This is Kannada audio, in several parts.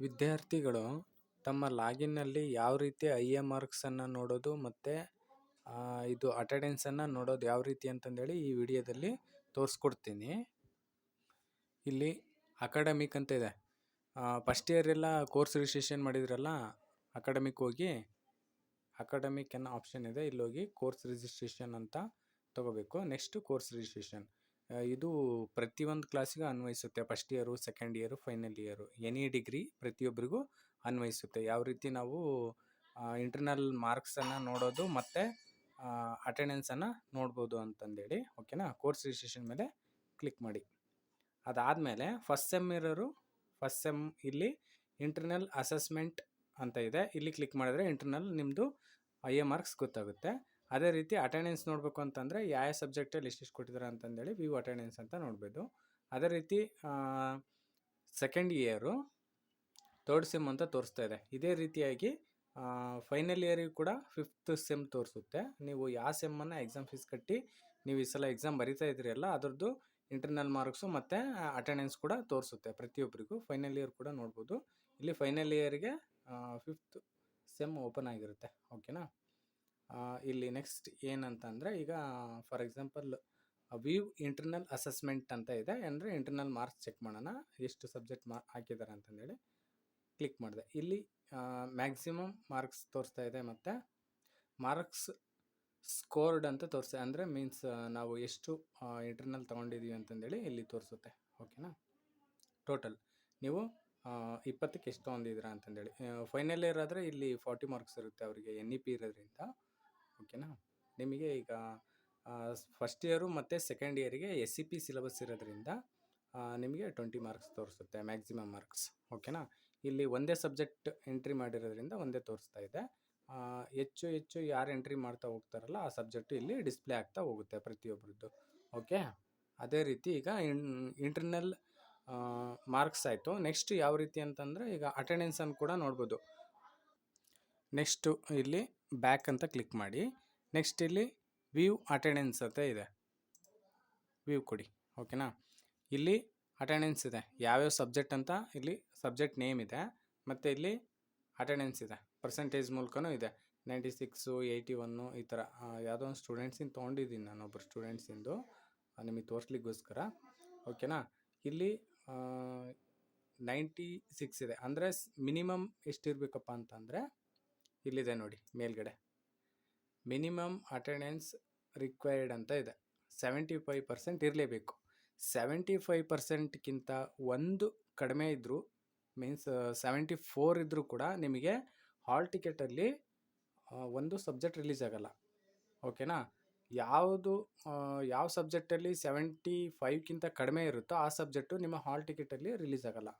ವಿದ್ಯಾರ್ಥಿಗಳು ತಮ್ಮ ಲಾಗಿನ್ನಲ್ಲಿ ಯಾವ ರೀತಿ ಮಾರ್ಕ್ಸನ್ನು ನೋಡೋದು ಮತ್ತು ಇದು ಅಟೆಂಡೆನ್ಸನ್ನು ನೋಡೋದು ಯಾವ ರೀತಿ ಅಂತಂದೇಳಿ ಈ ವಿಡಿಯೋದಲ್ಲಿ ತೋರಿಸ್ಕೊಡ್ತೀನಿ. ಇಲ್ಲಿ ಅಕಾಡೆಮಿಕ್ ಅಂತ ಇದೆ. ಫಸ್ಟ್ ಇಯರ್ ಎಲ್ಲ ಕೋರ್ಸ್ ರಿಜಿಸ್ಟ್ರೇಷನ್ ಮಾಡಿದ್ರಲ್ಲ, ಅಕಾಡೆಮಿಕ್ ಹೋಗಿ ಅಕಾಡೆಮಿಕ್ ಅನ್ನೋ ಆಪ್ಷನ್ ಇದೆ, ಇಲ್ಲಿ ಹೋಗಿ ಕೋರ್ಸ್ ರಿಜಿಸ್ಟ್ರೇಷನ್ ಅಂತ ತಗೋಬೇಕು. ನೆಕ್ಸ್ಟ್ ಕೋರ್ಸ್ ರಿಜಿಸ್ಟ್ರೇಷನ್, ಇದು ಪ್ರತಿಯೊಂದು ಕ್ಲಾಸಿಗೂ ಅನ್ವಯಿಸುತ್ತೆ. First year, second year, final year, any degree ಪ್ರತಿಯೊಬ್ಬರಿಗೂ ಅನ್ವಯಿಸುತ್ತೆ. ಯಾವ ರೀತಿ ನಾವು ಇಂಟರ್ನಲ್ ಮಾರ್ಕ್ಸನ್ನು ನೋಡೋದು ಮತ್ತು ಅಟೆಂಡೆನ್ಸನ್ನು ನೋಡ್ಬೋದು ಅಂತಂದೇಳಿ. ಓಕೆನಾ. ಕೋರ್ಸ್ ರಿಜಿಸ್ಟ್ರೇಷನ್ ಮೇಲೆ ಕ್ಲಿಕ್ ಮಾಡಿ. ಅದಾದಮೇಲೆ ಫಸ್ಟ್ ಸೆಮ್ ಇರೋರು ಫಸ್ಟ್ ಸೆಮ್ ಇಲ್ಲಿ ಇಂಟರ್ನಲ್ ಅಸೆಸ್ಮೆಂಟ್ ಅಂತ ಇದೆ, ಇಲ್ಲಿ ಕ್ಲಿಕ್ ಮಾಡಿದ್ರೆ ಇಂಟರ್ನಲ್ ನಿಮ್ಮದು ಮಾರ್ಕ್ಸ್ ಗೊತ್ತಾಗುತ್ತೆ. ಅದೇ ರೀತಿ ಅಟೆಂಡೆನ್ಸ್ ನೋಡಬೇಕು ಅಂತಂದರೆ ಯಾವ ಸಬ್ಜೆಕ್ಟಲ್ಲಿ ಎಷ್ಟೆಷ್ಟು ಕೊಟ್ಟಿದ್ದಾರೆ ಅಂತಂದೇಳಿ ವ್ಯೂ ಅಟೆಂಡೆನ್ಸ್ ಅಂತ ನೋಡ್ಬೋದು. ಅದೇ ರೀತಿ ಸೆಕೆಂಡ್ ಇಯರು ಥರ್ಡ್ ಸೆಮ್ ಅಂತ ತೋರಿಸ್ತಾ ಇದೆ. ಇದೇ ರೀತಿಯಾಗಿ ಫೈನಲ್ ಇಯರಿಗೂ ಕೂಡ ಫಿಫ್ತ್ ಸೆಮ್ ತೋರಿಸುತ್ತೆ. ನೀವು ಯಾವ ಸೆಮ್ಮನ್ನು ಎಕ್ಸಾಮ್ ಫೀಸ್ ಕಟ್ಟಿ ನೀವು ಈ ಸಲ ಎಕ್ಸಾಮ್ ಬರಿತಾ ಇದ್ರಿ ಅಲ್ಲ, ಅದರದ್ದು ಇಂಟರ್ನಲ್ ಮಾರ್ಕ್ಸು ಮತ್ತು ಅಟೆಂಡೆನ್ಸ್ ಕೂಡ ತೋರಿಸುತ್ತೆ ಪ್ರತಿಯೊಬ್ಬರಿಗೂ. ಫೈನಲ್ ಇಯರ್ ಕೂಡ ನೋಡ್ಬೋದು. ಇಲ್ಲಿ ಫೈನಲ್ ಇಯರ್ಗೆ ಫಿಫ್ತ್ ಸೆಮ್ ಓಪನ್ ಆಗಿರುತ್ತೆ. ಓಕೆನಾ. ಇಲ್ಲಿ ನೆಕ್ಸ್ಟ್ ಏನಂತಂದರೆ, ಈಗ for example view internal assessment ಅಂತ ಇದೆ, ಅಂದರೆ ಇಂಟರ್ನಲ್ ಮಾರ್ಕ್ಸ್ ಚೆಕ್ ಮಾಡೋಣ ಎಷ್ಟು ಸಬ್ಜೆಕ್ಟ್ ಹಾಕಿದ್ದಾರೆ ಅಂತಂದೇಳಿ ಕ್ಲಿಕ್ ಮಾಡಿದೆ. ಇಲ್ಲಿ ಮ್ಯಾಕ್ಸಿಮಮ್ ಮಾರ್ಕ್ಸ್ ತೋರಿಸ್ತಾ ಇದೆ ಮತ್ತು ಮಾರ್ಕ್ಸ್ ಸ್ಕೋರ್ಡ್ ಅಂತ ತೋರಿಸ್ತಾ, ಅಂದರೆ ಮೀನ್ಸ್ ನಾವು ಎಷ್ಟು ಇಂಟರ್ನಲ್ ತೊಗೊಂಡಿದ್ದೀವಿ ಅಂತಂದೇಳಿ ಇಲ್ಲಿ ತೋರಿಸುತ್ತೆ. ಓಕೆನಾ. ಟೋಟಲ್ ನೀವು 20ಕ್ಕೆ ಎಷ್ಟು ತೊಗೊಂಡಿದ್ದೀರಾ ಅಂತಂದೇಳಿ. ಫೈನಲ್ ಇಯರ್ ಆದರೆ ಇಲ್ಲಿ 40 ಮಾರ್ಕ್ಸ್ ಇರುತ್ತೆ ಅವರಿಗೆ, NEP ಇರೋದ್ರಿಂದ. ಓಕೆನಾ. ನಿಮಗೆ ಈಗ ಫಸ್ಟ್ ಇಯರು ಮತ್ತು ಸೆಕೆಂಡ್ ಇಯರಿಗೆ SEP ಸಿಲೆಬಸ್ ಇರೋದ್ರಿಂದ ನಿಮಗೆ 20 ಮಾರ್ಕ್ಸ್ ತೋರಿಸುತ್ತೆ ಮ್ಯಾಕ್ಸಿಮಮ್ ಮಾರ್ಕ್ಸ್. ಓಕೆನಾ. ಇಲ್ಲಿ ಒಂದೇ ಸಬ್ಜೆಕ್ಟ್ ಎಂಟ್ರಿ ಮಾಡಿರೋದ್ರಿಂದ ಒಂದೇ ತೋರಿಸ್ತಾ ಇದೆ. ಹೆಚ್ಚು ಯಾರು ಎಂಟ್ರಿ ಮಾಡ್ತಾ ಹೋಗ್ತಾರಲ್ಲ ಆ ಸಬ್ಜೆಕ್ಟು ಇಲ್ಲಿ ಡಿಸ್ಪ್ಲೇ ಆಗ್ತಾ ಹೋಗುತ್ತೆ ಪ್ರತಿಯೊಬ್ಬರದ್ದು. ಓಕೆ. ಅದೇ ರೀತಿ ಈಗ ಇಂಟರ್ನಲ್ ಮಾರ್ಕ್ಸ್ ಆಯಿತು. ನೆಕ್ಸ್ಟ್ ಯಾವ ರೀತಿ ಅಂತಂದರೆ, ಈಗ ಅಟೆಂಡೆನ್ಸನ್ನು ಕೂಡ ನೋಡ್ಬೋದು. ನೆಕ್ಸ್ಟು ಇಲ್ಲಿ ಬ್ಯಾಕ್ ಅಂತ ಕ್ಲಿಕ್ ಮಾಡಿ. ನೆಕ್ಸ್ಟ್ ಇಲ್ಲಿ ವ್ಯೂ ಅಟೆಂಡೆನ್ಸ್ ಅಂತ ಇದೆ, ವ್ಯೂ ಕೊಡಿ. ಓಕೆನಾ. ಇಲ್ಲಿ ಅಟೆಂಡೆನ್ಸ್ ಇದೆ, ಯಾವ್ಯಾವ ಸಬ್ಜೆಕ್ಟ್ ಅಂತ ಇಲ್ಲಿ ಸಬ್ಜೆಕ್ಟ್ ನೇಮ್ ಇದೆ, ಮತ್ತು ಇಲ್ಲಿ ಅಟೆಂಡೆನ್ಸ್ ಇದೆ, ಪರ್ಸೆಂಟೇಜ್ ಮೂಲಕನೂ ಇದೆ. 96, 81 ಈ ಥರ ಯಾವುದೋ ಒಂದು ಸ್ಟೂಡೆಂಟ್ಸಿಂದ ತೊಗೊಂಡಿದ್ದೀನಿ ನಾನು, ಒಬ್ಬರು ಸ್ಟೂಡೆಂಟ್ಸಿಂದು ನಿಮಗೆ ತೋರಿಸ್ಲಿಕ್ಕೋಸ್ಕರ. ಓಕೆನಾ. ಇಲ್ಲಿ 96 ಇದೆ, ಅಂದರೆ ಮಿನಿಮಮ್ ಎಷ್ಟಿರಬೇಕಪ್ಪ ಅಂತಂದರೆ ಇಲ್ಲಿದೆ ನೋಡಿ ಮೇಲ್ಗಡೆ, ಮಿನಿಮಮ್ ಅಟೆಂಡೆನ್ಸ್ ರಿಕ್ವೈರ್ಡ್ ಅಂತ ಇದೆ. 75% ಇರಲೇಬೇಕು. 75%ಗಿಂತ ಒಂದು ಕಡಿಮೆ ಇದ್ದರೂ, ಮೀನ್ಸ್ 74 ಇದ್ದರೂ ಕೂಡ ನಿಮಗೆ ಹಾಲ್ ಟಿಕೆಟಲ್ಲಿ ಒಂದು ಸಬ್ಜೆಕ್ಟ್ ರಿಲೀಸ್ ಆಗೋಲ್ಲ. ಓಕೆನಾ. ಯಾವ ಸಬ್ಜೆಕ್ಟಲ್ಲಿ 75ಗಿಂತ ಕಡಿಮೆ ಇರುತ್ತೋ ಆ ಸಬ್ಜೆಕ್ಟು ನಿಮ್ಮ ಹಾಲ್ ಟಿಕೆಟಲ್ಲಿ ರಿಲೀಸ್ ಆಗೋಲ್ಲ.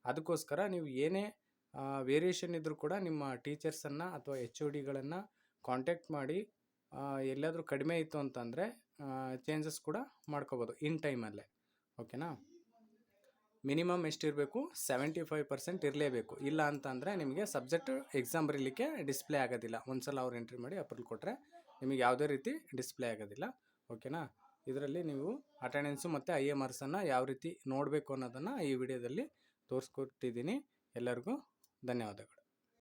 ಅದಕ್ಕೋಸ್ಕರ ನೀವು ಏನೇ ವೇರಿಯೇಷನ್ ಇದ್ದರೂ ಕೂಡ ನಿಮ್ಮ ಟೀಚರ್ಸನ್ನು ಅಥವಾ HODಗಳನ್ನು ಕಾಂಟ್ಯಾಕ್ಟ್ ಮಾಡಿ, ಎಲ್ಲಾದರೂ ಕಡಿಮೆ ಇತ್ತು ಅಂತಂದರೆ ಚೇಂಜಸ್ ಕೂಡ ಮಾಡ್ಕೋಬೋದು ಇನ್ ಟೈಮಲ್ಲೇ. ಓಕೆನಾ. ಮಿನಿಮಮ್ ಎಷ್ಟಿರಬೇಕು, 75% ಇರಲೇಬೇಕು. ಇಲ್ಲ ಅಂತಂದರೆ ನಿಮಗೆ ಸಬ್ಜೆಕ್ಟು ಎಕ್ಸಾಮ್ ಬರೀಲಿಕ್ಕೆ ಡಿಸ್ಪ್ಲೇ ಆಗೋದಿಲ್ಲ. ಒಂದು ಸಲ ಅವ್ರು ಎಂಟ್ರಿ ಮಾಡಿ ಅಪ್ರೂವಲ್ ಕೊಟ್ಟರೆ ನಿಮಗೆ ಯಾವುದೇ ರೀತಿ ಡಿಸ್ಪ್ಲೇ ಆಗೋದಿಲ್ಲ. ಓಕೆನಾ. ಇದರಲ್ಲಿ ನೀವು ಅಟೆಂಡೆನ್ಸು ಮತ್ತು ಮಾರ್ಕ್ಸನ್ನು ಯಾವ ರೀತಿ ನೋಡಬೇಕು ಅನ್ನೋದನ್ನು ಈ ವಿಡಿಯೋದಲ್ಲಿ ತೋರಿಸ್ಕೊಟ್ಟಿದ್ದೀನಿ. ಎಲ್ಲರಿಗೂ ಧನ್ಯವಾದಗಳು.